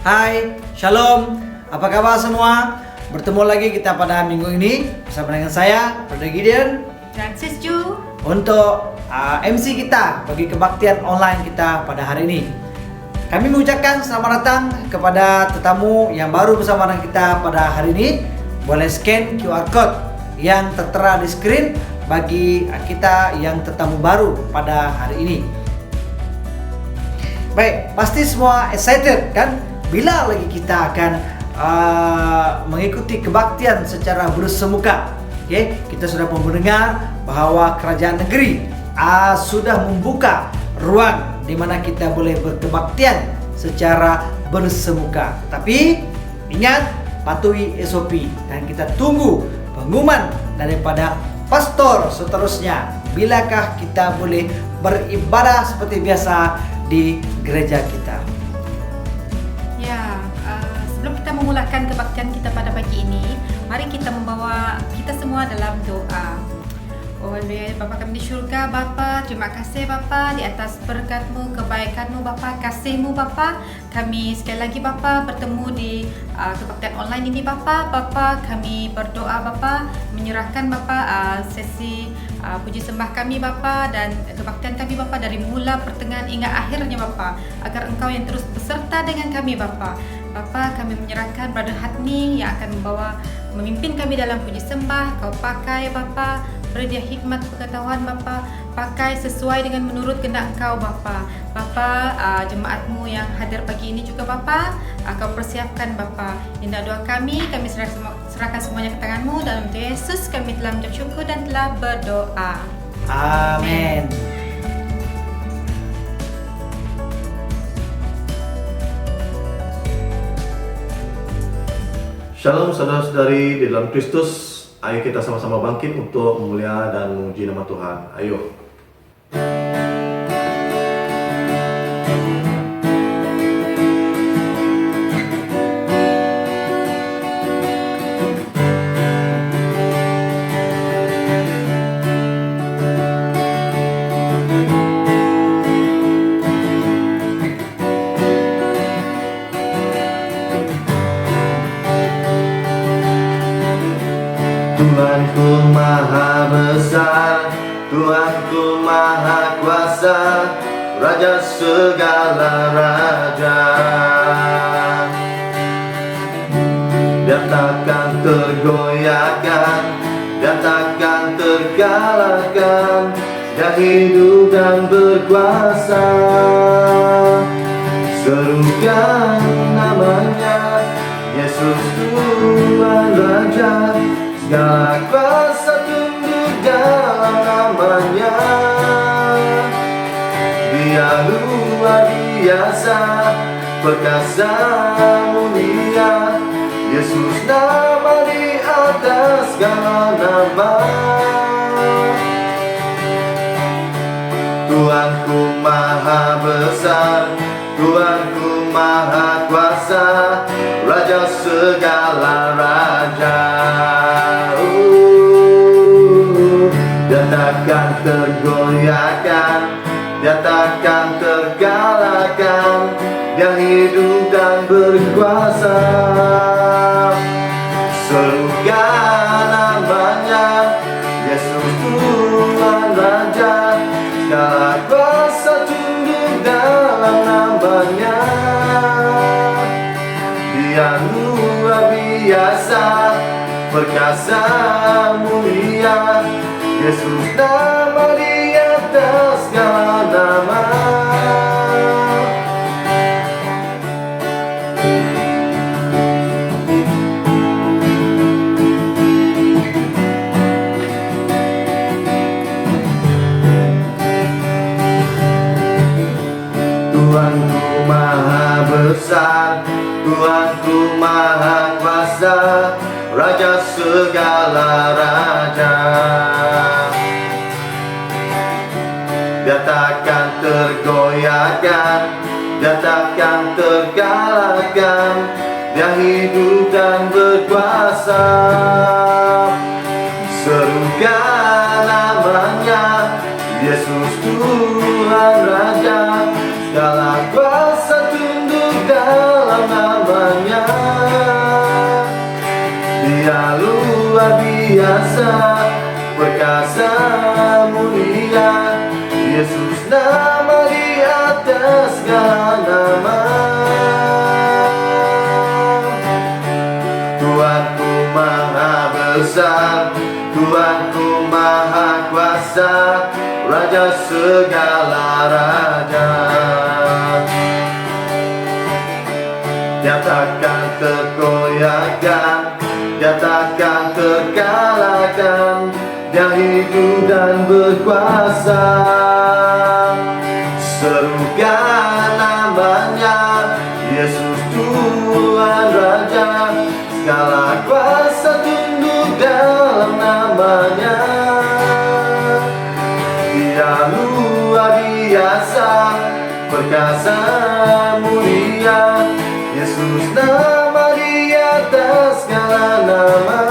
Hai, Shalom. Apa kabar semua? Bertemu lagi kita pada minggu ini bersama dengan saya, Brother Gideon, dan Sis Ju untuk MC kita bagi kebaktian online kita pada hari ini. Kami mengucapkan selamat datang kepada tetamu yang baru bersama dengan kita pada hari ini. Boleh scan QR code yang tertera di screen bagi kita yang tetamu baru pada hari ini. Baik, pasti semua excited kan? Bila lagi kita akan mengikuti kebaktian secara bersemuka. Kita sudah mendengar bahwa kerajaan negeri sudah membuka ruang di mana kita boleh berkebaktian secara bersemuka. Tapi ingat, patuhi SOP dan kita tunggu pengumuman daripada pastor seterusnya. Bilakah kita boleh beribadah seperti biasa di gereja kita? Sebelum kita memulakan kebaktian kita pada pagi ini, mari kita membawa kita semua dalam doa. Oleh Bapa kami di syurga, Bapa, terima kasih Bapa di atas berkat-Mu, kebaikan-Mu Bapa, kasih-Mu Bapa. Kami sekali lagi Bapa bertemu di kebaktian online ini Bapa. Bapa, kami berdoa Bapa, menyerahkan Bapa sesi puji sembah kami Bapa dan kebaktian kami Bapa dari mula, pertengahan hingga akhirnya Bapa, agar Engkau yang terus beserta dengan kami Bapa. Bapa, kami menyerahkan Brother Hatni yang akan memimpin kami dalam puji sembah. Kau pakai Bapa, beri dia hikmat pengetahuan Bapa, pakai sesuai dengan menurut kehendak Engkau Bapa. Bapa, jemaat-Mu yang hadir pagi ini juga Bapa, Kau persiapkan Bapa. Indah doa kami serahkan semuanya ke tangan-Mu. Dalam nama Yesus kami telah mengucap syukur dan telah berdoa. Amin. Shalom saudara-saudari di dalam Kristus. Ayo kita sama-sama bangkit untuk memulia dan memuji nama Tuhan. Ayo. Tuhanku maha besar, Tuhanku maha kuasa, Raja segala raja. Dia takkan tergoyahkan, dia takkan terkalahkan, dia hidup dan berkuasa. Serukan namanya, Yesus Tuhan Raja. Segala kuasa tunduk dalam namanya. Dia luar biasa, perkasa mulia. Yesus nama di atas segala nama. Tuhanku maha besar, Tuhanku maha kuasa, Raja segala raja. Dia takkan tergoyahkan, dia takkan terkalahkan, dia hidup dan berkuasa. Serukan namanya, Yesus Tuhan Raja. Segala kuasa tunduk dalam namanya. Dia luar biasa, perkasa mulia. Yesus nama di atas segala nama. Tuhanku maha besar, Tuhanku maha kuasa, Raja segala raja. Dia takkan tergoyahkan, dia takkan terkalahkan, dia hidup dan berkuasa. Serukan namanya, Yesus Tuhan Raja. Segala kuasa tunduk dalam nama namanya. Dia luar biasa, perkasa mulia, Yesus nama di atas segala nama. Tuhanku maha besar, Tuhanku maha kuasa, Raja segala raja. Dia takkan terkoyakkan, dia takkan terkalahkan, dia hidup dan berkuasa. Serukan namanya, Yesus Tuhan Raja, segala kuasa tunduk dalam namanya. Dia luar biasa, perkasa mulia, Yesus nama di atas segala nama.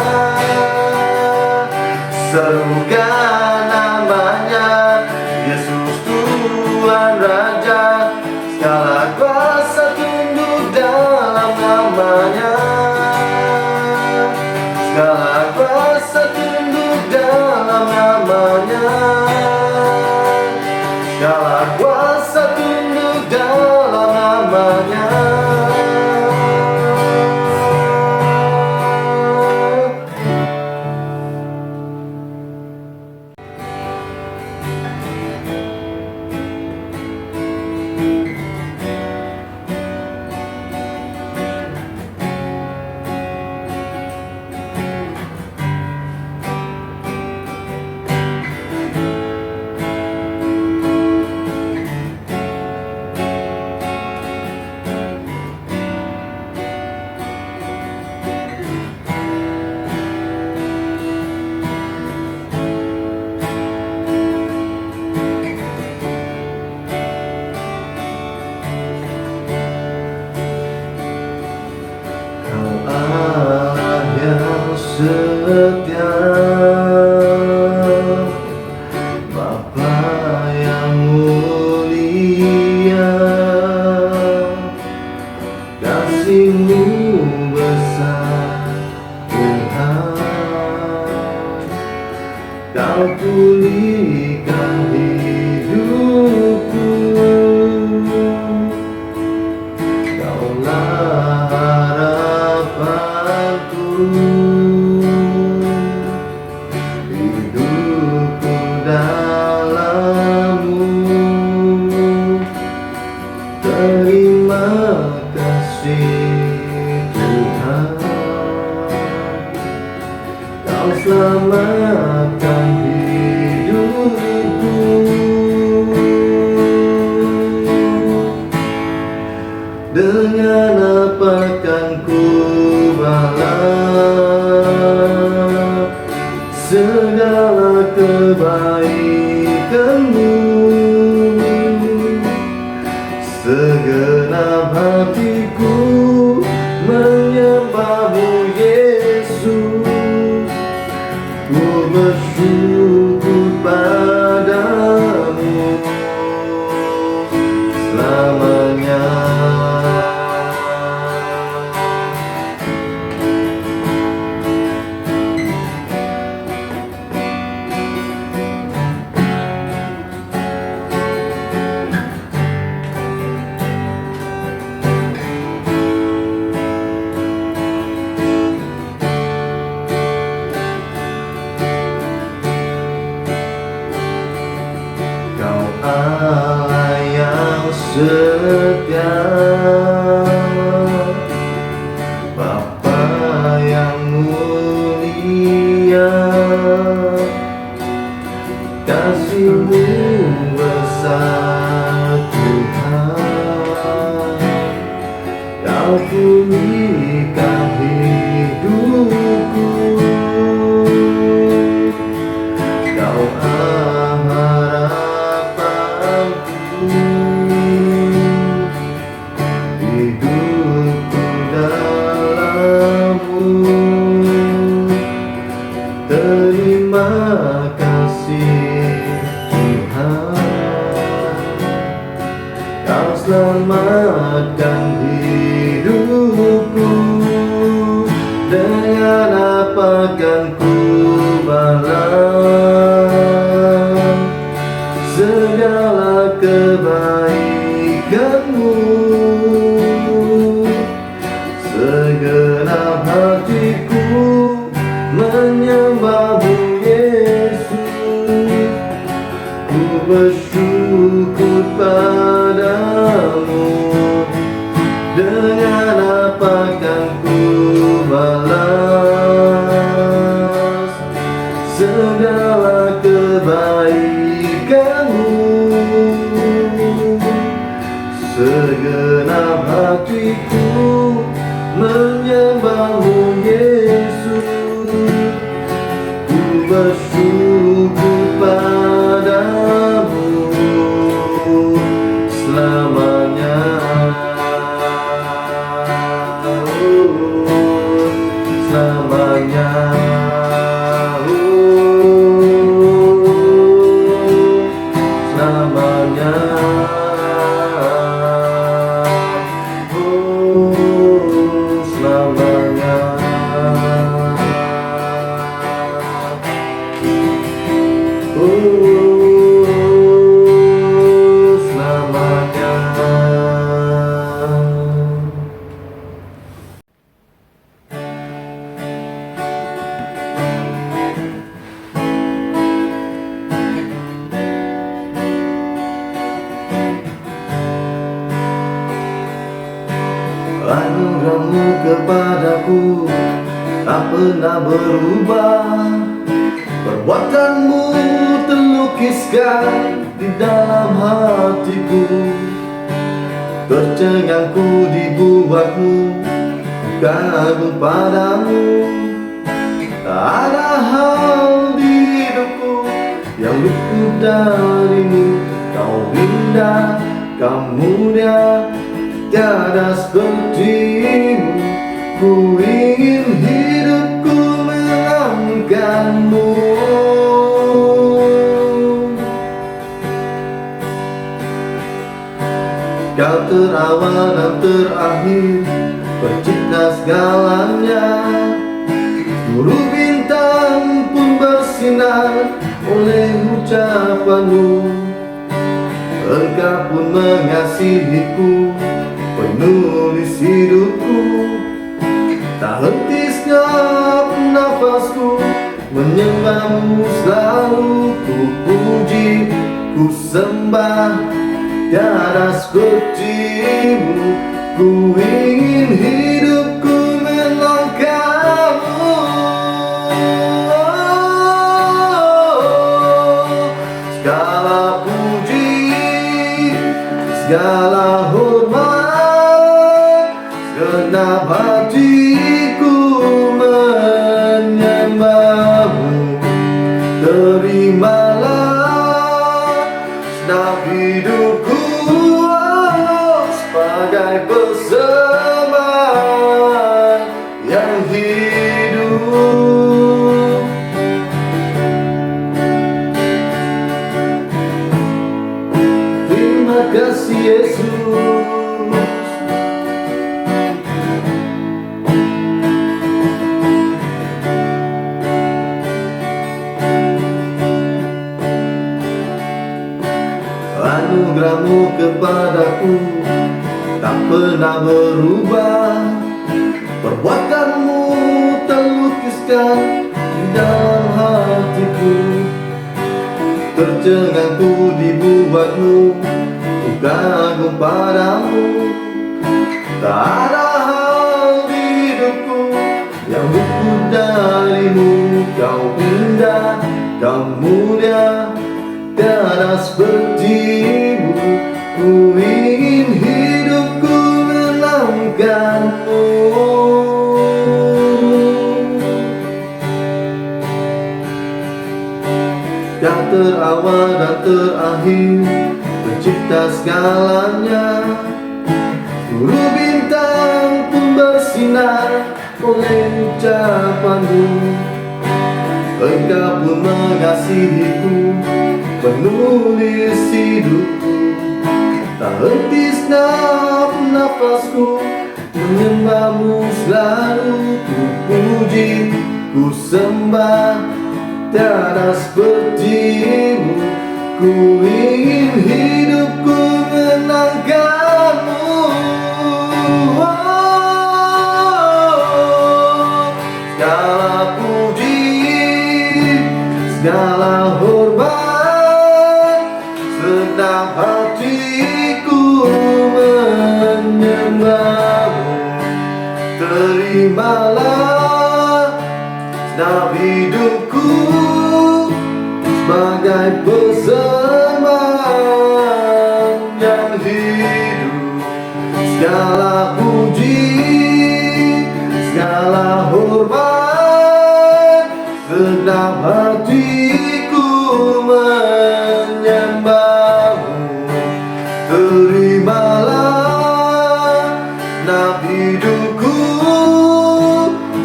Serukan namanya, Yesus Tuhan Raja, segala kuasa tunduk dalam namanya. Segala kuasa tunduk dalam namanya. Segala kuasa tunduk dalam namanya. Allah yang setia, Bapa yang mulia, kasih-Mu besar Tuhan. Kau pulihkan hidupku, Kaulah harapanku, hidupku dalam-Mu. Terima kasih Tuhan, Kau selamatkan hidupku. Dengan apa kan ku balas segala kebaikan-Mu? Segenap hatiku menyembah-Mu Yesus, ku bersyukur padamu selamanya. Kau Allah yang setia, Bapa yang mulia, kasih-Mu besar Tuhan. Kau pulihkan hidupku, Kau harapanku, hidupku dalam-Mu. Terima kasih Tuhan, Kau selamatkan hidupku. segala kebaikan-Mu. Segenap hatiku menyembah-Mu Yesus. Ku bersyukur padamu. Dengan apa kan ku balas segala kebaikan-Mu? Segenap hatiku menyembah-Mu Yesus. Ku bersyukur padamu selamanya. Selamanya. Selamanya. Selamanya. Anugerah-Mu kepadaku tak pernah berubah. Perbuatan-Mu terlukiskan di dalam hatiku. Tercengangku dibuat-Mu, kagum padamu. Tak ada hal di hidupku yang luput dari-Mu. Kau indah, Kau mulia, tiada seperti-Mu. Ku ingin hidupku melambangkan-Mu. Kau terawal dan terakhir, pencipta segalanya. Seluruh bintang pun bersinar oleh ucapan-Mu. Engkau pun mengasihiku, penulis hidupku. Tak henti senyap nafasku, menyembah-Mu selalu. Ku puji, ku sembah, tiada seperti-Mu. Ku ingin hidupku melangkah-Mu. Segala puji, segala hormat, segenap hatiku menyembah-Mu. Terimalah segenap hidupku sebagai persembahan yang hidup. Terima kasih Yesus. Anugerah-Mu kepadaku tak pernah berubah. Perbuatan-Mu terlukiskan di dalam hatiku. Tercengangku dibuat-Mu, ku kagum padamu. Tak ada hal di hidupku yang luput dari-Mu. Kau indah, Kau mulia, tiada seperti-Mu. Ku ingin hidupku melambangkan-Mu. Yang terawal dan terakhir, pencipta segalanya. Seluruh bintang pun bersinar oleh ucapan-Mu. Engkau pun mengasihiku, penulis hidupku. Tak henti segenap nafasku, menyembah-Mu selalu. Ku puji, ku sembah, tiada seperti-Mu. Ku ingin hidupku menangkanmu. Segala puji, segala hormat, senang hatiku menyembahmu. Terimalah segenap hidupku sebagai persembahan yang hidup. Segala puji, segala hormat, segenap hatiku menyembahmu. Terimalah segenap hidupku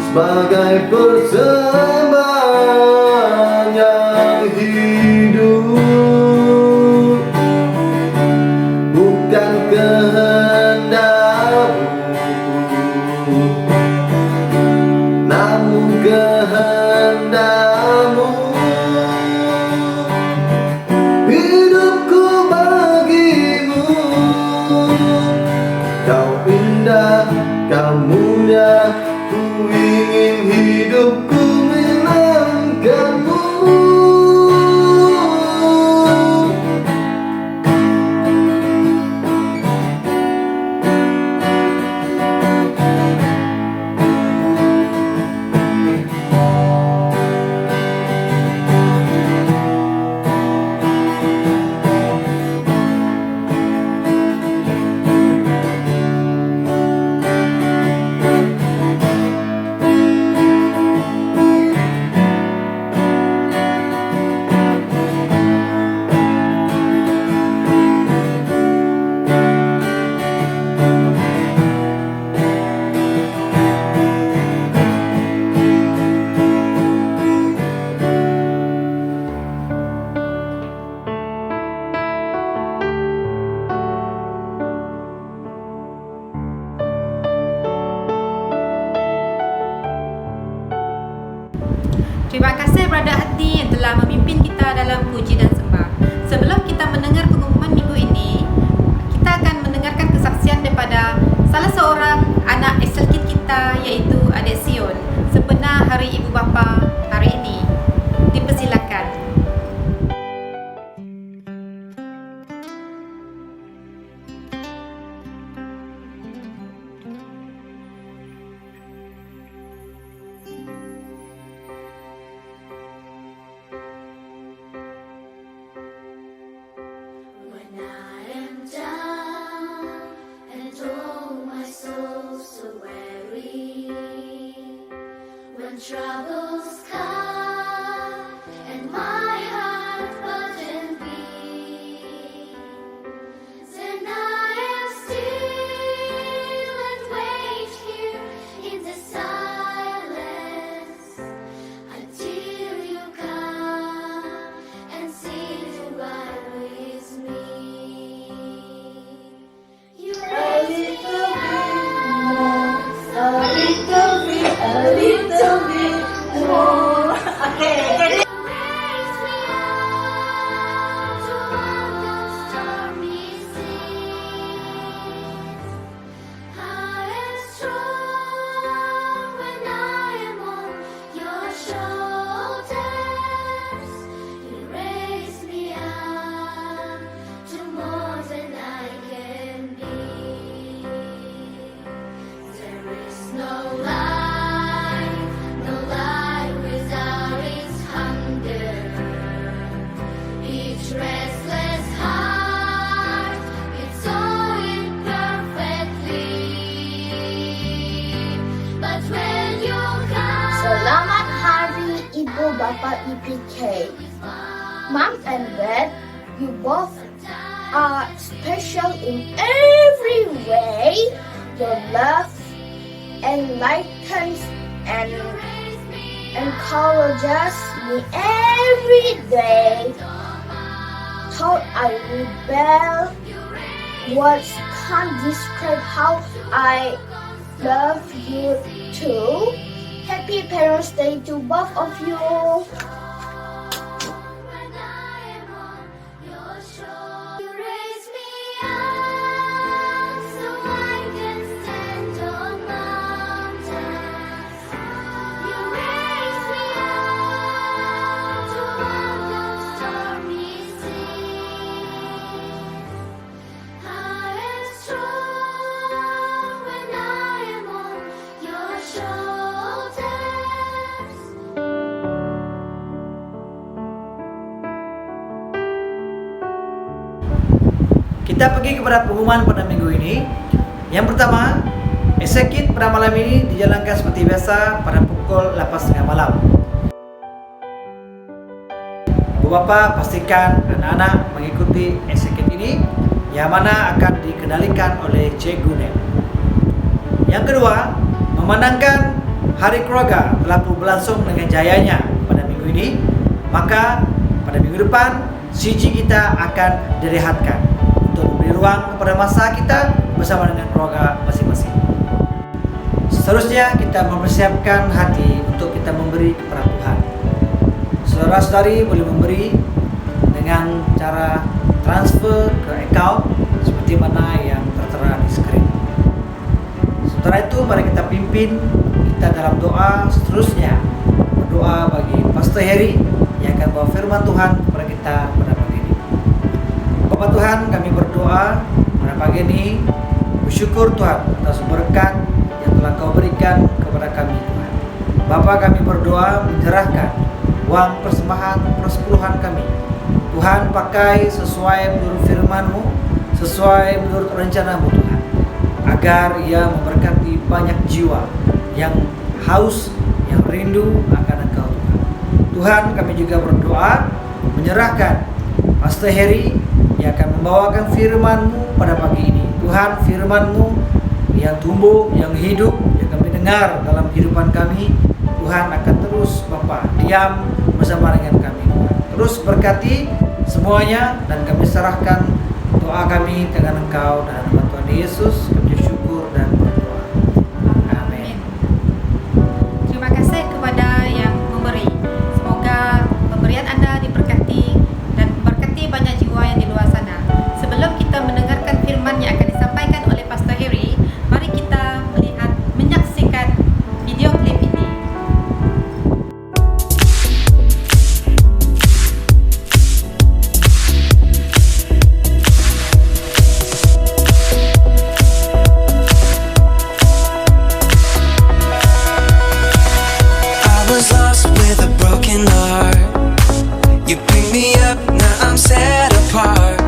sebagai persembahan yang hidup. Bukan kehendakmu, namun kehendak-Mu. Hidupku bagimu, Kau indah, Kau mulia, ku ingin hidupku menangkanmu. Terima kasih Brother Hadi yang telah memimpin kita dalam puji dan sembah. Sebelum kita mendengar pengumuman minggu ini, kita akan mendengarkan kesaksian daripada salah seorang anak SLKid kita, iaitu Adik Sion, sempena Hari Ibu Bapa hari ini. Dipersilakan. When I am down and oh my soul so weary, when troubles come and my heart burden be, then I am still and wait here in the silence until you come and sit right with me. You raise me up, a little bit more. Okay. You raise me up to walk on stormy seas. I am strong when I am on your shoulders. You raise me up to more than I can be. There is no life without its hunger. Each restless heart, it's sowing perfectly. But when you come, Selamat Hari Ibu Bapa IPK. Mom and Dad, you both are special in every way. Your love enlightens and encourages me every day. Thought I rebel, words can't describe how I love you too. Happy Parents' Day to both of you. when I am on your Kita pergi kepada pengumuman pada minggu ini. Yang pertama, Exekit pada malam ini dijalankan seperti biasa pada pukul 8.30 malam. Bapak pastikan anak-anak mengikuti Exekit ini yang mana akan dikendalikan oleh Cikgu Nen. Yang kedua, memandangkan Hari Keluarga telah berlangsung dengan jayanya pada minggu ini, maka pada minggu depan CG kita akan direhatkan untuk memberi ruang kepada masa kita bersama dengan keluarga masing-masing. Seterusnya kita mempersiapkan hati untuk kita memberi kepada Tuhan. Saudara-saudari boleh memberi dengan cara transfer ke account seperti mana yang tertera di skrin. Setelah itu mari kita pimpin kita dalam doa. Seterusnya berdoa bagi Pastor Harry yang akan bawa firman Tuhan kepada kita pada pagi ini. Bapak Tuhan, kami berdoa pada pagi ini, bersyukur Tuhan atas berkat yang telah Kau berikan kepada kami Tuhan. Bapa, kami berdoa menyerahkan uang persembahan persepuluhan kami. Tuhan, pakai sesuai menurut firman-Mu, sesuai menurut rencana-Mu Tuhan, agar ia memberkati banyak jiwa yang haus, yang rindu akan Engkau Tuhan. Tuhan, kami juga berdoa menyerahkan Pastor Harry yang akan membawakan firman-Mu pada pagi ini. Tuhan, firman-Mu yang tumbuh, yang hidup, yang kami dengar dalam kehidupan kami, Tuhan akan terus Bapa diam bersama dengan kami Tuhan. Terus berkati semuanya dan kami serahkan doa kami dengan Engkau dan nama Tuhan Yesus kami syukur dan berdoa. Amin. Terima kasih kepada yang memberi. Semoga pemberian Anda diberkati dan memberkati banyak jiwa yang di luar sana. Sebelum kita mendengarkan firman yang akan disampaikan oleh Pastor Harry, mari kita menyaksikan video klip ini. I was lost with a broken heart. You picked me up, now I'm set apart.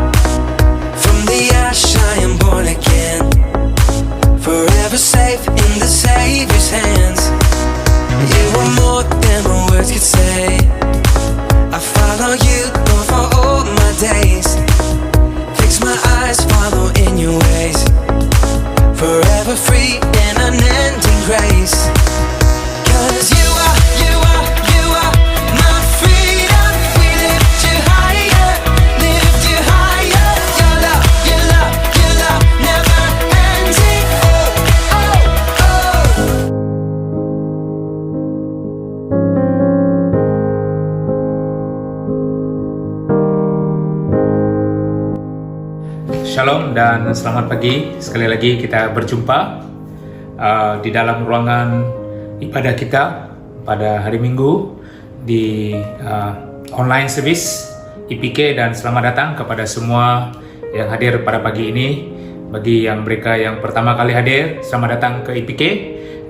From the ash I am born again, forever safe in the Savior's hands. You were more than my words could say. I follow you for all my days. Fix my eyes, follow in your ways. Forever free in unending grace. 'Cause you are my freedom. We lift you higher, lift you higher. Your love, your love, your love never ending. Oh, oh, oh. Shalom dan selamat pagi. Sekali lagi kita berjumpa di dalam ruangan ibadah kita pada hari Minggu di online service IPK, dan selamat datang kepada semua yang hadir pada pagi ini. Bagi yang mereka yang pertama kali hadir, selamat datang ke IPK,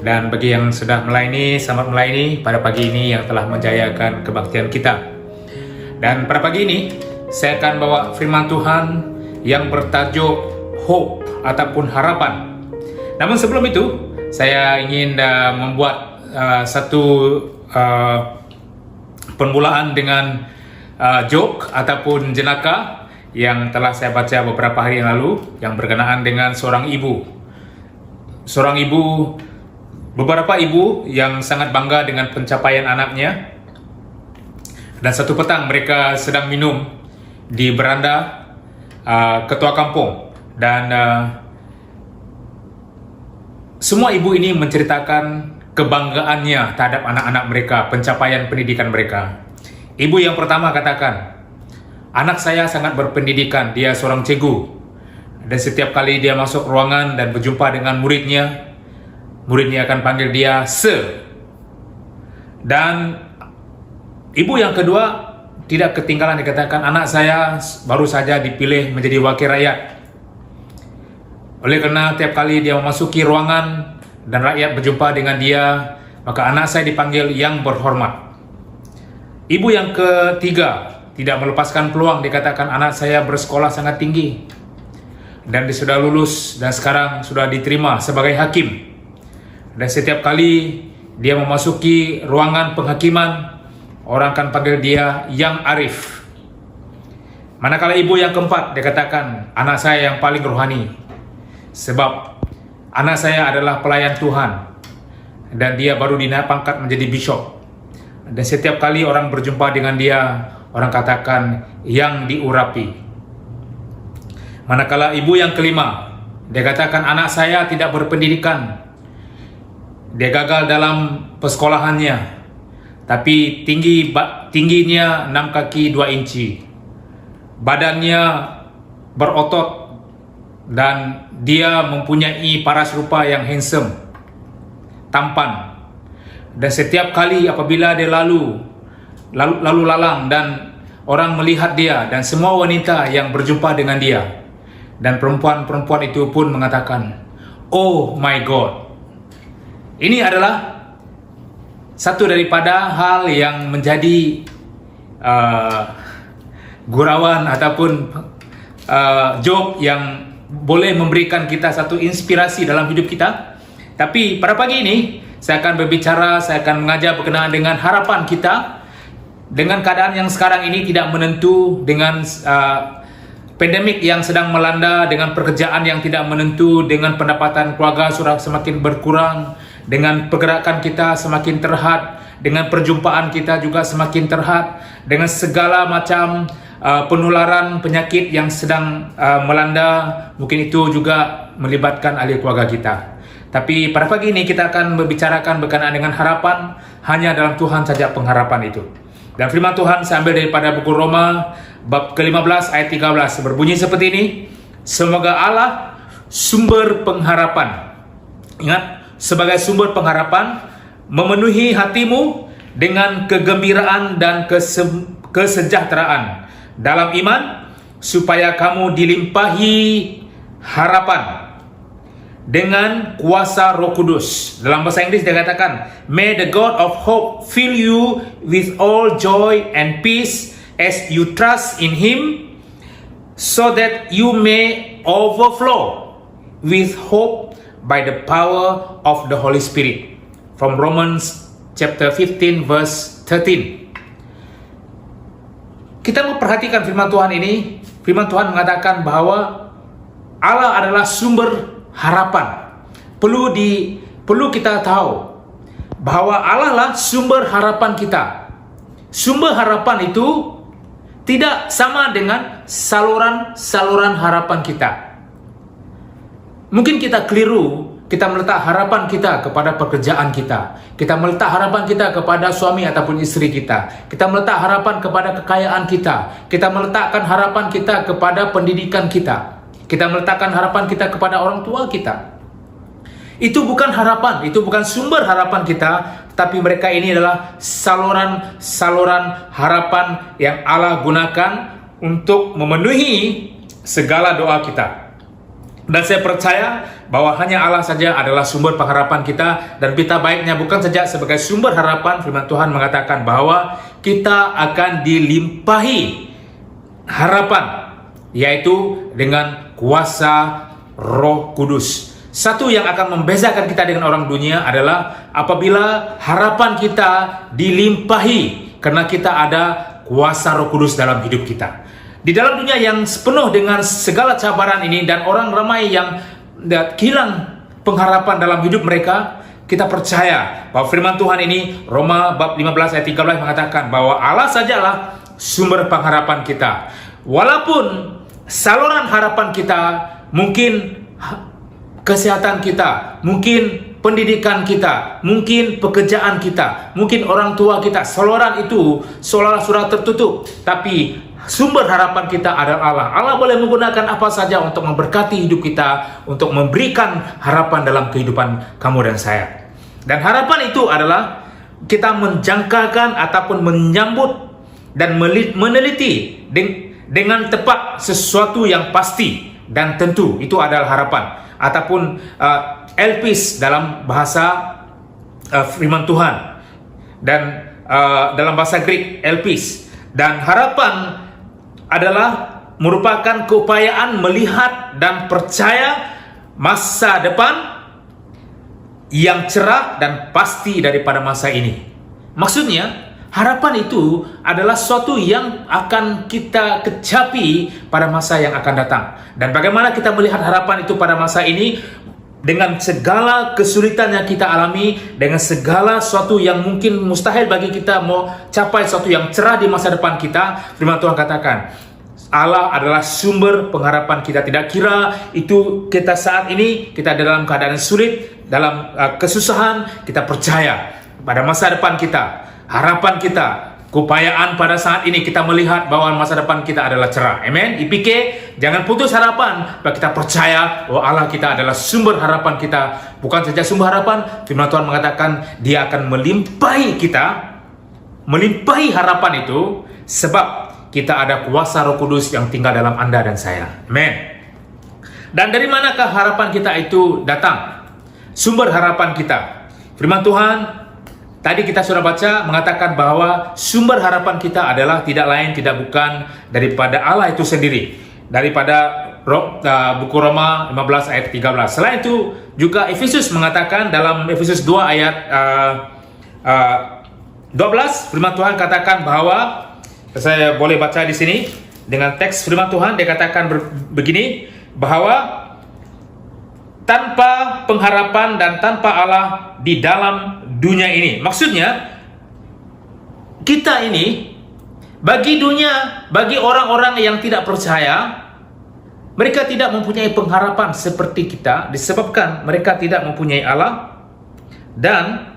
dan bagi yang sudah melayani, selamat melayani pada pagi ini yang telah menjayakan kebaktian kita. Dan pada pagi ini saya akan bawa firman Tuhan yang bertajuk hope ataupun harapan. Namun sebelum itu, saya ingin membuat satu permulaan dengan joke ataupun jenaka yang telah saya baca beberapa hari yang lalu, yang berkenaan dengan seorang ibu. Beberapa ibu yang sangat bangga dengan pencapaian anaknya. Dan satu petang mereka sedang minum di beranda ketua kampung, dan semua ibu ini menceritakan kebanggaannya terhadap anak-anak mereka, pencapaian pendidikan mereka. Ibu yang pertama katakan, anak saya sangat berpendidikan, dia seorang cikgu, dan setiap kali dia masuk ruangan dan berjumpa dengan muridnya akan panggil dia Sir. Dan ibu yang kedua tidak ketinggalan dikatakan, anak saya baru saja dipilih menjadi wakil rakyat. Oleh karena tiap kali dia memasuki ruangan dan rakyat berjumpa dengan dia, maka anak saya dipanggil yang berhormat. Ibu yang ketiga tidak melepaskan peluang, dikatakan anak saya bersekolah sangat tinggi. dan dia sudah lulus dan sekarang sudah diterima sebagai hakim. Dan setiap kali dia memasuki ruangan penghakiman, orang akan panggil dia Yang Arif. Manakala ibu yang keempat, dia katakan, anak saya yang paling rohani, sebab anak saya adalah pelayan Tuhan dan dia baru dinaik pangkat menjadi bishop. Dan setiap kali orang berjumpa dengan dia, orang katakan yang diurapi. Manakala ibu yang kelima, dia katakan anak saya tidak berpendidikan, dia gagal dalam persekolahannya, tapi tingginya 6 kaki 2 inci, badannya berotot, dan dia mempunyai paras rupa yang handsome, tampan. Dan setiap kali apabila dia lalu lalang dan orang melihat dia dan semua wanita yang berjumpa dengan dia, dan perempuan-perempuan itu pun mengatakan, oh my God. Ini adalah satu daripada hal yang menjadi gurauan ataupun joke yang boleh memberikan kita satu inspirasi dalam hidup kita. Tapi pada pagi ini saya akan berbicara, saya akan mengajar berkenaan dengan harapan kita dengan keadaan yang sekarang ini tidak menentu, dengan pandemik yang sedang melanda, dengan pekerjaan yang tidak menentu, dengan pendapatan keluarga sudah semakin berkurang, dengan pergerakan kita semakin terhad, dengan perjumpaan kita juga semakin terhad, dengan segala macam penularan penyakit yang sedang melanda, mungkin itu juga melibatkan ahli keluarga kita. Tapi pada pagi ini kita akan membicarakan berkenaan dengan harapan. Hanya dalam Tuhan saja pengharapan itu. Dan firman Tuhan saya ambil daripada buku Roma bab ke-15 ayat 13, berbunyi seperti ini, semoga Allah sumber pengharapan, ingat, sebagai sumber pengharapan, memenuhi hatimu dengan kegembiraan dan kesejahteraan dalam iman, supaya kamu dilimpahi harapan dengan kuasa Roh Kudus. Dalam bahasa Inggris dia katakan, may the God of hope fill you with all joy and peace as you trust in Him, so that you may overflow with hope by the power of the Holy Spirit. From Romans chapter 15 verse 13. Kita memperhatikan firman Tuhan ini. Firman Tuhan mengatakan bahwa Allah adalah sumber harapan. Perlu kita tahu bahwa Allah lah sumber harapan kita. Sumber harapan itu tidak sama dengan saluran harapan kita. Mungkin kita keliru, kita meletak harapan kita kepada pekerjaan kita. Kita meletak harapan kita kepada suami ataupun istri kita. Kita meletak harapan kepada kekayaan kita. Kita meletakkan harapan kita kepada pendidikan kita. Kita meletakkan harapan kita kepada orang tua kita. Itu bukan harapan, itu bukan sumber harapan kita, tapi mereka ini adalah saluran harapan yang Allah gunakan untuk memenuhi segala doa kita. Dan saya percaya bahwa hanya Allah saja adalah sumber pengharapan kita, dan berita baiknya bukan saja sebagai sumber harapan, firman Tuhan mengatakan bahwa kita akan dilimpahi harapan, yaitu dengan kuasa Roh Kudus. Satu yang akan membezakan kita dengan orang dunia adalah apabila harapan kita dilimpahi karena kita ada kuasa Roh Kudus dalam hidup kita. Di dalam dunia yang penuh dengan segala cabaran ini dan orang ramai yang hilang pengharapan dalam hidup mereka, kita percaya bahwa firman Tuhan ini, Roma bab 15 ayat 13 mengatakan bahwa Allah sajalah sumber pengharapan kita. Walaupun saluran harapan kita, mungkin kesehatan kita, mungkin pendidikan kita, mungkin pekerjaan kita, mungkin orang tua kita, saluran itu seolah-olah sudah tertutup, tapi sumber harapan kita adalah Allah. Allah boleh menggunakan apa saja untuk memberkati hidup kita, untuk memberikan harapan dalam kehidupan kamu dan saya. Dan harapan itu adalah kita menjangkakan ataupun menyambut dan meneliti dengan tepat sesuatu yang pasti dan tentu. Itu adalah harapan, ataupun elpis dalam bahasa firman Tuhan, dan dalam bahasa Greek elpis. Dan harapan adalah merupakan keupayaan melihat dan percaya masa depan yang cerah dan pasti daripada masa ini. Maksudnya, harapan itu adalah sesuatu yang akan kita kecapi pada masa yang akan datang. Dan bagaimana kita melihat harapan itu pada masa ini? Dengan segala kesulitan yang kita alami, dengan segala sesuatu yang mungkin mustahil bagi kita mau capai sesuatu yang cerah di masa depan kita, firman Tuhan katakan, Allah adalah sumber pengharapan kita. Tidak kira itu kita saat ini, kita dalam keadaan sulit, dalam kesusahan, kita percaya pada masa depan kita, harapan kita, keupayaan pada saat ini kita melihat bahwa masa depan kita adalah cerah. Amen. IPK, jangan putus harapan. Kita percaya bahwa Allah kita adalah sumber harapan kita. Bukan saja sumber harapan, firman Tuhan mengatakan Dia akan melimpahi kita, melimpahi harapan itu, sebab kita ada kuasa Roh Kudus yang tinggal dalam Anda dan saya. Amen. Dan dari manakah harapan kita itu datang? Sumber harapan kita, firman Tuhan tadi kita sudah baca mengatakan bahwa sumber harapan kita adalah tidak lain tidak bukan daripada Allah itu sendiri. Daripada buku Roma 15 ayat 13. Selain itu juga Efesus mengatakan dalam Efesus 2 ayat 12, firman Tuhan katakan bahwa, saya boleh baca di sini dengan teks firman Tuhan, dia katakan begini, bahwa tanpa pengharapan dan tanpa Allah di dalam dunia ini. Maksudnya, kita ini, bagi dunia, bagi orang-orang yang tidak percaya, mereka tidak mempunyai pengharapan seperti kita, disebabkan mereka tidak mempunyai Allah, dan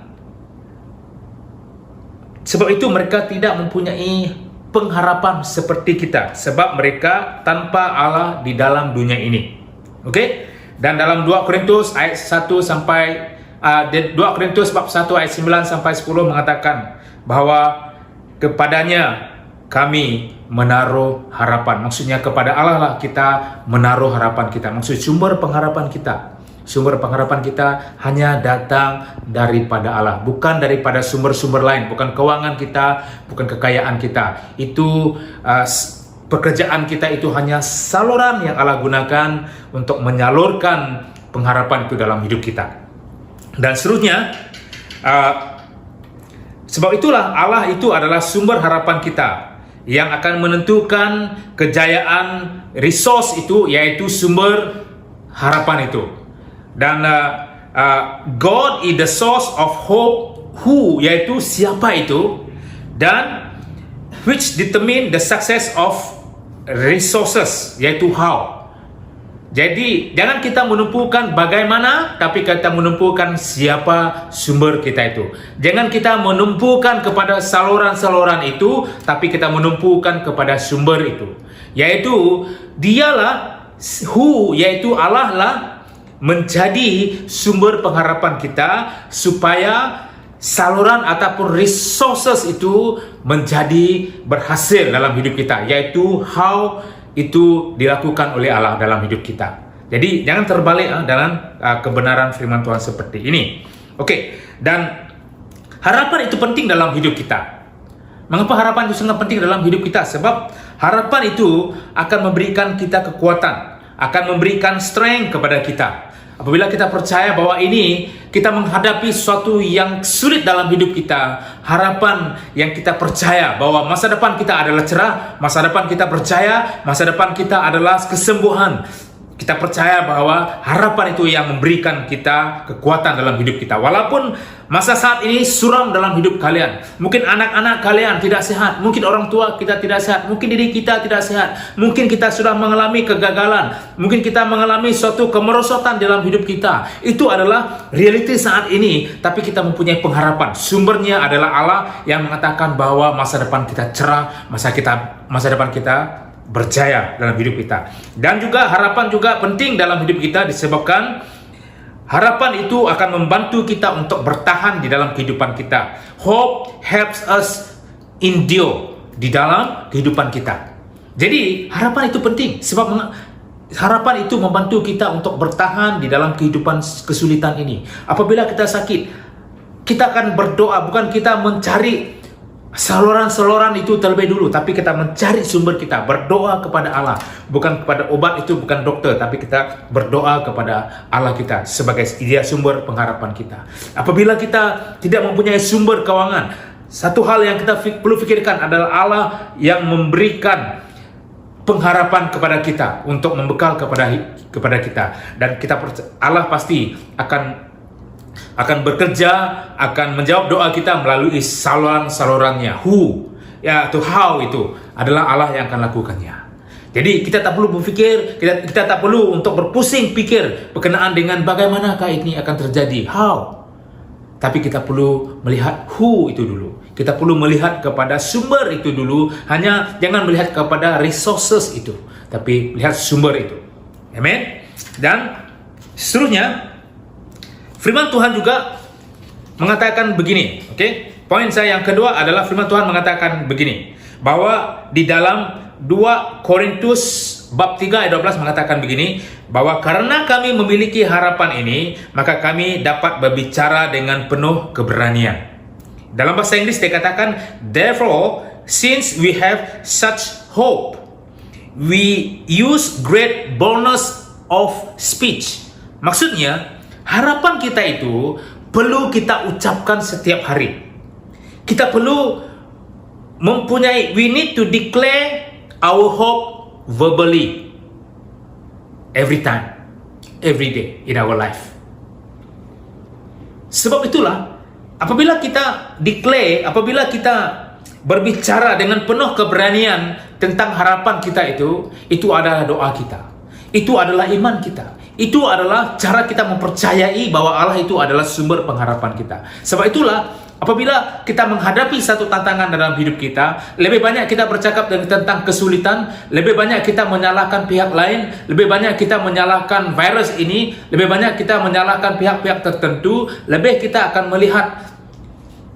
sebab itu mereka tidak mempunyai pengharapan seperti kita, sebab mereka tanpa Allah di dalam dunia ini. Oke? Dan dalam 2 Korintus ayat 1 sampai 2 Korintus bab 1 ayat 9 sampai 10 mengatakan bahwa kepadanya kami menaruh harapan. Maksudnya kepada Allah lah kita menaruh harapan kita. Maksud sumber pengharapan kita. Sumber pengharapan kita hanya datang daripada Allah, bukan daripada sumber-sumber lain, bukan keuangan kita, bukan kekayaan kita. Itu pekerjaan kita itu hanya saluran yang Allah gunakan untuk menyalurkan pengharapan itu dalam hidup kita. Dan seterusnya, sebab itulah Allah itu adalah sumber harapan kita yang akan menentukan kejayaan resource itu, yaitu sumber harapan itu. Dan God is the source of hope, who, yaitu siapa itu, dan which determine the success of resources, yaitu how. Jadi jangan kita menumpukan bagaimana, tapi kita menumpukan siapa sumber kita itu. Jangan kita menumpukan kepada saluran-saluran itu, tapi kita menumpukan kepada sumber itu, yaitu dialah who, yaitu Allah lah menjadi sumber pengharapan kita, supaya saluran ataupun resources itu menjadi berhasil dalam hidup kita, yaitu how itu dilakukan oleh Allah dalam hidup kita. Jadi jangan terbalik dalam kebenaran firman Tuhan seperti ini. Oke, dan harapan itu penting dalam hidup kita. Mengapa harapan itu sangat penting dalam hidup kita? Sebab harapan itu akan memberikan kita kekuatan, akan memberikan strength kepada kita. Apabila kita percaya bahwa ini kita menghadapi sesuatu yang sulit dalam hidup kita, harapan yang kita percaya bahwa masa depan kita adalah cerah, masa depan kita percaya, masa depan kita adalah kesembuhan. Kita percaya bahwa harapan itu yang memberikan kita kekuatan dalam hidup kita. Walaupun masa saat ini suram dalam hidup kalian. Mungkin anak-anak kalian tidak sehat. Mungkin orang tua kita tidak sehat. Mungkin diri kita tidak sehat. Mungkin kita sudah mengalami kegagalan. Mungkin kita mengalami suatu kemerosotan dalam hidup kita. Itu adalah realiti saat ini. Tapi kita mempunyai pengharapan. Sumbernya adalah Allah yang mengatakan bahwa masa depan kita cerah. Masa depan kita berjaya dalam hidup kita. Dan juga harapan juga penting dalam hidup kita, disebabkan harapan itu akan membantu kita untuk bertahan di dalam kehidupan kita. Hope helps us endure di dalam kehidupan kita. Jadi harapan itu penting, sebab harapan itu membantu kita untuk bertahan di dalam kehidupan kesulitan ini. Apabila kita sakit, kita akan berdoa, bukan kita mencari saluran-saluran itu terlebih dulu, tapi kita mencari sumber kita, berdoa kepada Allah, bukan kepada obat itu, bukan dokter, tapi kita berdoa kepada Allah kita sebagai dia sumber pengharapan kita. Apabila kita tidak mempunyai sumber keuangan, satu hal yang kita perlu fikirkan adalah Allah yang memberikan pengharapan kepada kita untuk membekal kepada kita, dan kita Allah pasti akan bekerja, akan menjawab doa kita melalui saluran-salurannya. How itu adalah Allah yang akan lakukannya. Jadi kita tak perlu berfikir, kita tak perlu untuk berpusing pikir berkenaan dengan bagaimanakah ini akan terjadi, how. Tapi kita perlu melihat who itu dulu. Kita perlu melihat kepada sumber itu dulu. Hanya jangan melihat kepada resources itu, tapi lihat sumber itu. Amen. Dan seterusnya, firman Tuhan juga mengatakan begini, Poin saya yang kedua adalah firman Tuhan mengatakan begini, bahwa di dalam 2 Korintus bab 3 ayat 12 mengatakan begini, bahwa karena kami memiliki harapan ini, maka kami dapat berbicara dengan penuh keberanian. Dalam bahasa Inggris dikatakan, therefore, since we have such hope, we use great boldness of speech. Maksudnya, harapan kita itu perlu kita ucapkan setiap hari. Kita perlu we need to declare our hope verbally every time, every day in our life. Sebab itulah, apabila kita declare, apabila kita berbicara dengan penuh keberanian tentang harapan kita itu adalah doa kita. Itu adalah iman kita. Itu adalah cara kita mempercayai bahwa Allah itu adalah sumber pengharapan kita. Sebab itulah, apabila kita menghadapi satu tantangan dalam hidup kita, lebih banyak kita bercakap tentang kesulitan, lebih banyak kita menyalahkan pihak lain, lebih banyak kita menyalahkan virus ini, lebih banyak kita menyalahkan pihak-pihak tertentu, lebih kita akan melihat,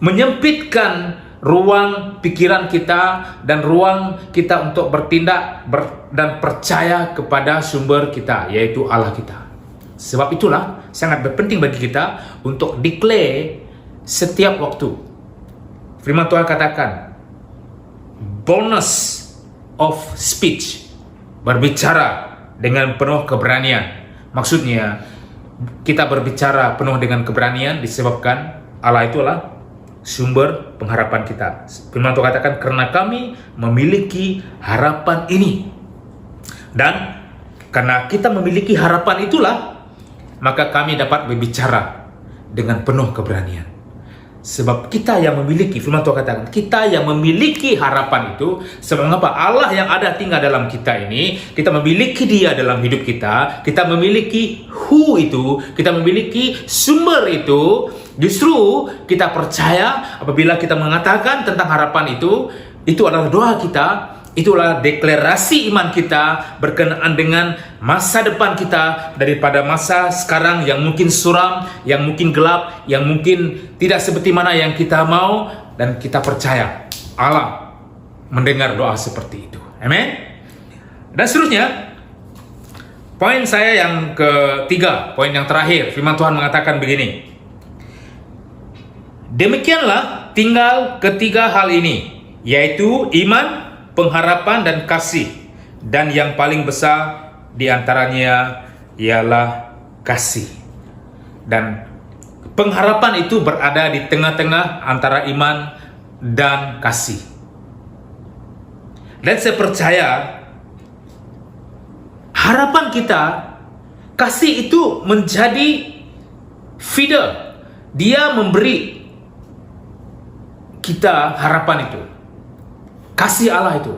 menyempitkan ruang pikiran kita dan ruang kita untuk bertindak dan percaya kepada sumber kita, yaitu Allah kita. Sebab itulah sangat berpenting bagi kita untuk declare setiap waktu. Firman Tuhan katakan, boldness of speech, berbicara dengan penuh keberanian. Maksudnya kita berbicara penuh dengan keberanian disebabkan Allah itulah sumber pengharapan kita. Firman Tuhan katakan, karena kami memiliki harapan ini. Dan karena kita memiliki harapan itulah, maka kami dapat berbicara dengan penuh keberanian. Sebab kita yang memiliki, firman Tuhan katakan, kita yang memiliki harapan itu. Sebab mengapa? Allah yang ada tinggal dalam kita ini, kita memiliki dia dalam hidup kita, kita memiliki who itu, kita memiliki sumber itu. Justru kita percaya apabila kita mengatakan tentang harapan itu adalah doa kita, itulah deklarasi iman kita berkenaan dengan masa depan kita daripada masa sekarang yang mungkin suram, yang mungkin gelap, yang mungkin tidak seperti mana yang kita mau, dan kita percaya Allah mendengar doa seperti itu. Amin. Dan seterusnya, poin saya yang ketiga, poin yang terakhir, firman Tuhan mengatakan begini. Demikianlah tinggal ketiga hal ini, yaitu iman, pengharapan, dan kasih. Dan yang paling besar di antaranya ialah kasih. Dan pengharapan itu berada di tengah-tengah antara iman dan kasih. Dan saya percaya harapan kita, kasih itu menjadi feeder. Dia memberi kita harapan itu, kasih Allah itu.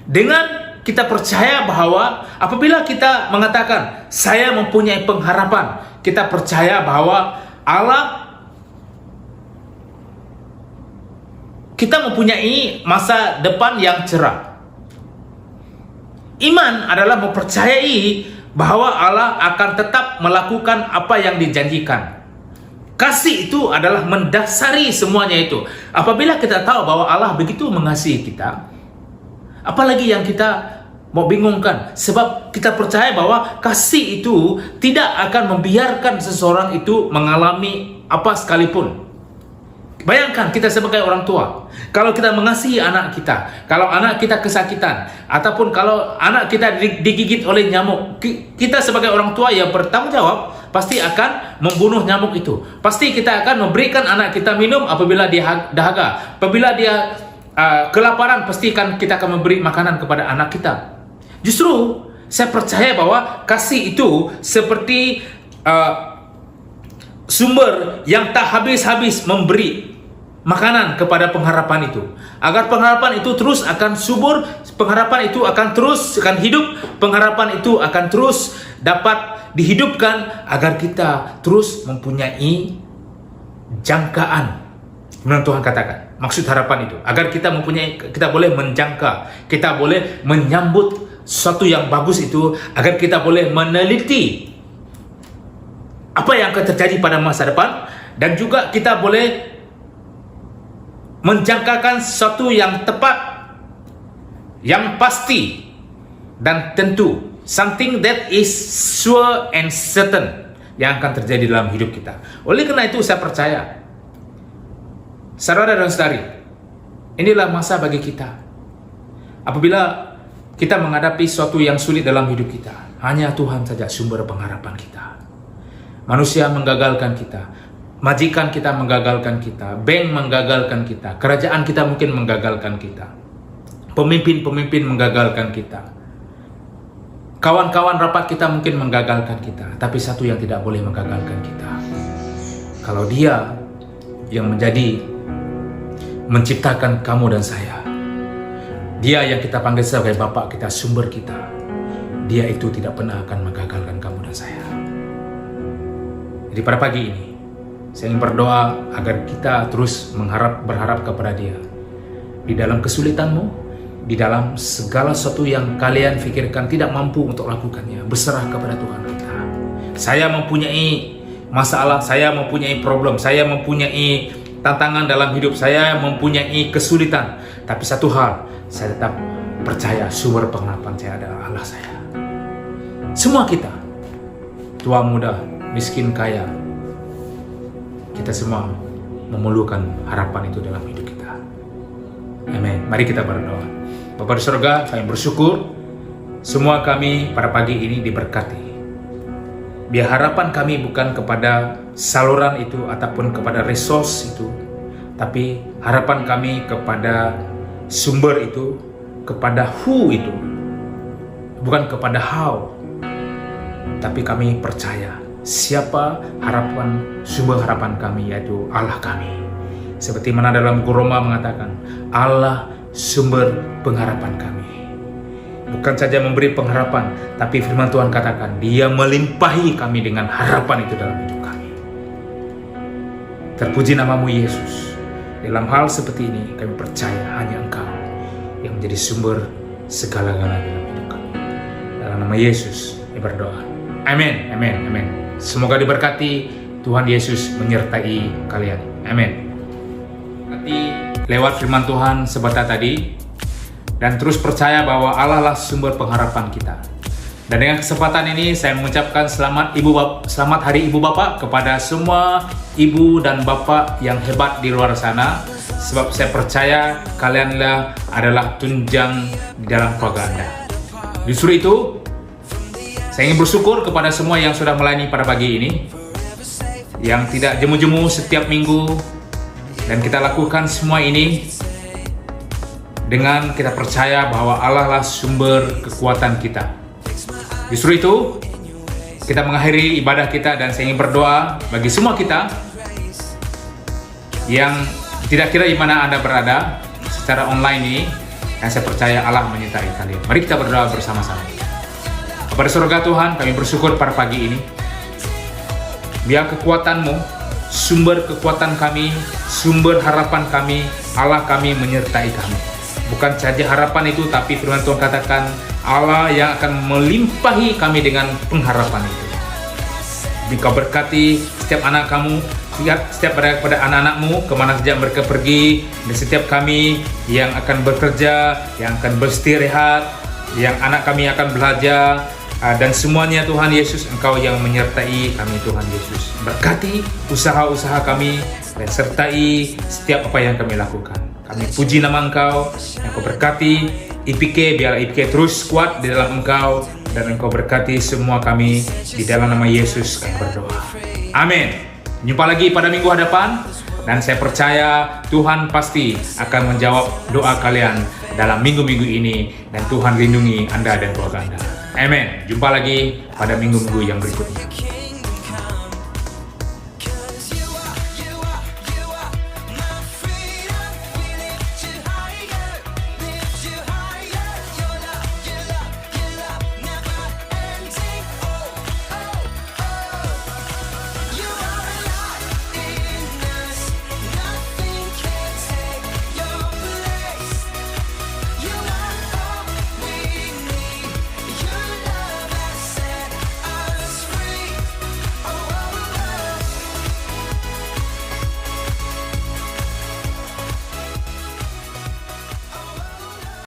Dengan kita percaya bahwa apabila kita mengatakan saya mempunyai pengharapan, kita percaya bahwa Allah, kita mempunyai masa depan yang cerah. Iman adalah mempercayai bahwa Allah akan tetap melakukan apa yang dijanjikan. Kasih itu adalah mendasari semuanya itu. Apabila kita tahu bahwa Allah begitu mengasihi kita, apalagi yang kita mau bingungkan? Sebab kita percaya bahwa kasih itu tidak akan membiarkan seseorang itu mengalami apa sekalipun. Bayangkan kita sebagai orang tua, kalau kita mengasihi anak kita, kalau anak kita kesakitan, ataupun kalau anak kita digigit oleh nyamuk, kita sebagai orang tua yang bertanggung jawab pasti akan membunuh nyamuk itu. Pasti kita akan memberikan anak kita minum apabila dia dahaga. Apabila dia kelaparan, pastikan kita akan memberi makanan kepada anak kita. Justru saya percaya bahwa kasih itu seperti sumber yang tak habis-habis memberi makanan kepada pengharapan itu, agar pengharapan itu terus akan subur, pengharapan itu akan terus akan hidup, pengharapan itu akan terus dapat dihidupkan, agar kita terus mempunyai jangkaan. Kemudian Tuhan katakan, maksud harapan itu agar kita boleh menjangka, kita boleh menyambut sesuatu yang bagus itu, agar kita boleh meneliti apa yang akan terjadi pada masa depan, dan juga kita boleh menjangkakan sesuatu yang tepat, yang pasti dan tentu, something that is sure and certain, yang akan terjadi dalam hidup kita. Oleh karena itu saya percaya, saudara dan saudari, inilah masa bagi kita. Apabila kita menghadapi sesuatu yang sulit dalam hidup kita, hanya Tuhan saja sumber pengharapan kita. Manusia menggagalkan kita, majikan kita menggagalkan kita, bank menggagalkan kita, kerajaan kita mungkin menggagalkan kita, pemimpin-pemimpin menggagalkan kita, kawan-kawan rapat kita mungkin menggagalkan kita. Tapi satu yang tidak boleh menggagalkan kita, kalau Dia yang menciptakan kamu dan saya, Dia yang kita panggil sebagai Bapa kita, sumber kita, Dia itu tidak pernah akan menggagalkan kamu dan saya. Jadi pada pagi ini saya ingin berdoa agar kita terus berharap kepada Dia. Di dalam kesulitanmu, di dalam segala sesuatu yang kalian pikirkan tidak mampu untuk lakukannya, berserah kepada Tuhan kita. Saya mempunyai masalah, saya mempunyai problem, saya mempunyai tantangan dalam hidup, saya mempunyai kesulitan. Tapi satu hal, saya tetap percaya sumber pengharapan saya adalah Allah saya. Semua kita, tua muda, miskin kaya, kita semua memerlukan harapan itu dalam hidup kita. Amin. Mari kita berdoa. Bapa di surga, kami bersyukur semua kami pada pagi ini diberkati. Biar harapan kami bukan kepada saluran itu ataupun kepada resource itu, tapi harapan kami kepada sumber itu, kepada who itu, bukan kepada how. Tapi kami percaya siapa sumber harapan kami, yaitu Allah kami. Seperti mana dalam buku Roma mengatakan, Allah sumber pengharapan kami. Bukan saja memberi pengharapan, tapi firman Tuhan katakan, Dia melimpahi kami dengan harapan itu dalam hidup kami. Terpuji namamu Yesus. Dalam hal seperti ini kami percaya hanya Engkau yang menjadi sumber segala-galanya dalam hidup kami. Dalam nama Yesus kami berdoa. Amin, amin, amin. Semoga diberkati, Tuhan Yesus menyertai kalian. Amin. Berkati lewat firman Tuhan sebentar tadi, dan terus percaya bahwa Allah lah sumber pengharapan kita. Dan dengan kesempatan ini saya mengucapkan selamat Hari Ibu Bapak kepada semua ibu dan bapak yang hebat di luar sana, sebab saya percaya kalianlah adalah tunjang di dalam keluarga Anda. Justru itu, saya ingin bersyukur kepada semua yang sudah melayani pada pagi ini, yang tidak jemu-jemu setiap minggu, dan kita lakukan semua ini dengan kita percaya bahwa Allah lah sumber kekuatan kita. Justru itu, kita mengakhiri ibadah kita, dan saya ingin berdoa bagi semua kita yang tidak kira di mana Anda berada secara online ini, dan saya percaya Allah menyertai kalian. Mari kita berdoa bersama-sama. Kepada surga Tuhan, kami bersyukur pada pagi ini. Biar kekuatan-Mu, sumber kekuatan kami, sumber harapan kami, Allah kami menyertai kami. Bukan saja harapan itu, tapi firman Tuhan katakan Allah yang akan melimpahi kami dengan pengharapan itu. Engkau berkati setiap anak kamu, setiap pada anak-anakmu, kemana saja mereka pergi, dan setiap kami yang akan bekerja, yang akan beristirahat, yang anak kami akan belajar, Dan semuanya Tuhan Yesus, Engkau yang menyertai kami Tuhan Yesus. Berkati usaha-usaha kami dan sertai setiap apa yang kami lakukan. Kami puji nama Engkau, Engkau berkati IPK, biar IPK terus kuat di dalam Engkau, dan Engkau berkati semua kami di dalam nama Yesus kami berdoa. Amin. Jumpa lagi pada minggu hadapan, dan saya percaya Tuhan pasti akan menjawab doa kalian dalam minggu-minggu ini, dan Tuhan lindungi Anda dan keluarga Anda. Amin. Jumpa lagi pada minggu-minggu yang berikutnya.